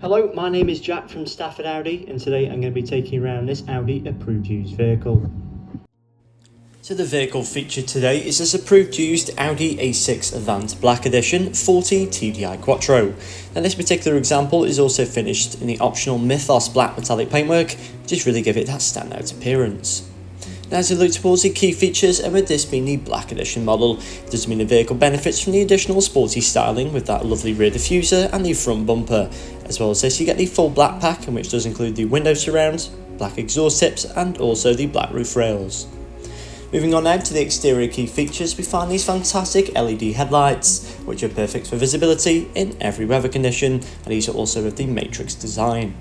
Hello, my name is Jack from Stafford Audi, and today I'm going to be taking you around this Audi approved used vehicle. So the vehicle featured today is this approved used Audi A6 Avant Black Edition 40 TDI Quattro. Now this particular example is also finished in the optional Mythos Black metallic paintwork, which just really give it that standout appearance. Now as we look towards the key features, and with this being the Black Edition model, it does mean the vehicle benefits from the additional sporty styling with that lovely rear diffuser and the front bumper. As well as this, you get the full black pack, which does include the window surrounds, black exhaust tips and also the black roof rails. Moving on now to the exterior key features, we find these fantastic LED headlights, which are perfect for visibility in every weather condition, and these are also with the matrix design.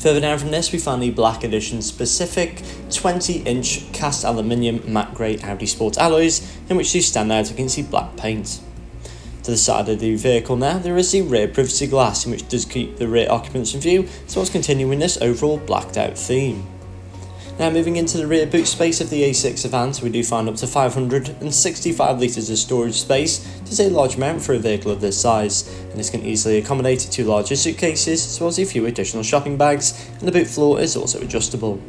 Further down from this, we find the Black Edition specific 20-inch cast aluminium matte grey Audi Sport alloys, in which they stand out against the black paint. To the side of the vehicle now, there is the rear privacy glass, in which does keep the rear occupants in view, as well as continuing this overall blacked out theme. Now moving into the rear boot space of the A6 Avant, we do find up to 565 litres of storage space, which is a large amount for a vehicle of this size, and this can easily accommodate 2 larger suitcases as well as a few additional shopping bags, and the boot floor is also adjustable.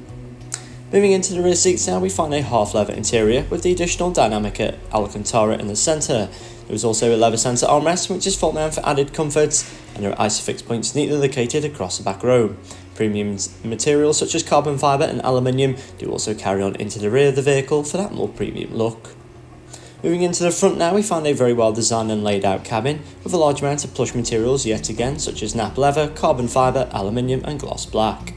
Moving into the rear seats now, we find a half leather interior with the additional dynamic Alcantara in the centre. There is also a leather centre armrest, which is fold down for added comfort, and there are Isofix points neatly located across the back row. Premium materials such as carbon fibre and aluminium do also carry on into the rear of the vehicle for that more premium look. Moving into the front now, we find a very well designed and laid out cabin with a large amount of plush materials yet again, such as nap leather, carbon fibre, aluminium and gloss black.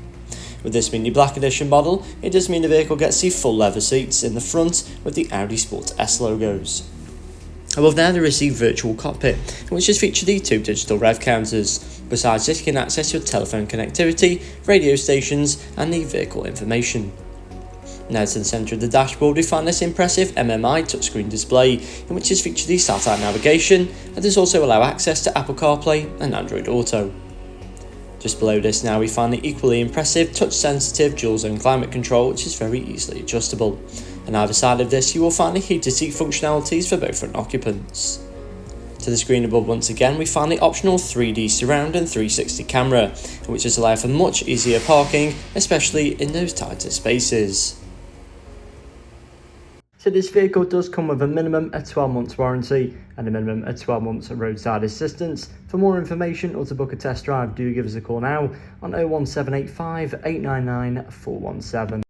With this being the Black Edition model, it does mean the vehicle gets the full leather seats in the front with the Audi Sport S logos. Above there, there is the virtual cockpit, which just features the 2 digital rev counters. Besides this, you can access your telephone connectivity, radio stations and the vehicle information. Now to the centre of the dashboard, we find this impressive MMI touchscreen display, in which is featured the satellite navigation, and does also allow access to Apple CarPlay and Android Auto. Just below this now, we find the equally impressive touch-sensitive dual-zone climate control, which is very easily adjustable. On either side of this, you will find the heated seat functionalities for both front occupants. To the screen above once again, we find the optional 3D surround and 360 camera, which does allow for much easier parking, especially in those tighter spaces. So this vehicle does come with a minimum of 12 months warranty and a minimum of 12 months of roadside assistance. For more information or to book a test drive, do give us a call now on 01785 899 417.